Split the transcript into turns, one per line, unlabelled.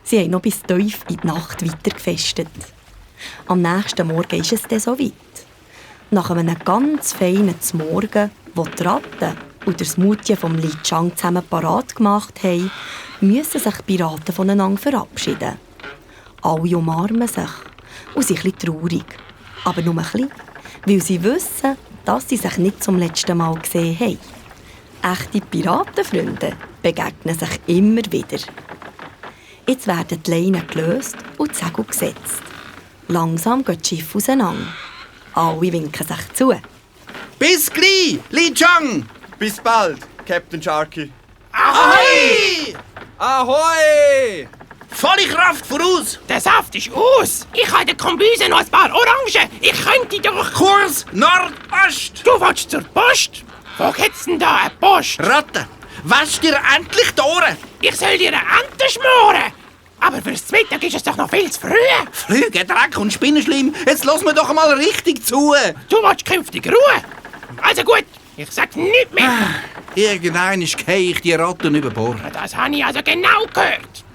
Sie haben noch bis tief in die Nacht weitergefestet. Am nächsten Morgen ist es dann so weit. Nach einem ganz feinen Morgen, wo die Ratten und der Smoothie vom Li Chang zusammen parat gemacht haben, müssen sich die Piraten voneinander verabschieden. Alle umarmen sich und sind ein bisschen traurig. Aber nur ein bisschen, weil sie wissen, dass sie sich nicht zum letzten Mal gesehen haben. Echte Piratenfreunde begegnen sich immer wieder. Jetzt werden die Leinen gelöst und die Segel gesetzt. Langsam geht das Schiff auseinander. Alle winken sich zu.
Bis gleich, Li Chang!
Bis bald, Captain Sharky.
Ahoi!
Ahoi!
Volle Kraft voraus!
Der Saft ist aus. Ich habe in der Kombüse noch ein paar Orangen. Ich könnte doch...
Kurs Nordost!
Du willst zur Post? Wo gibt's denn da eine Post?
Ratte, wasch dir endlich die Ohren!
Ich soll dir eine Ente schmoren. Aber fürs Mittag ist es doch noch viel zu früh.
Flüge, Dreck und Spinnenschleim, jetzt lass mir doch mal richtig zu!
Du willst künftig Ruhe. Also gut, ich sag nichts mehr.
Irgendwann gehe ich die Ratten über Bord.
Das habe ich also genau gehört.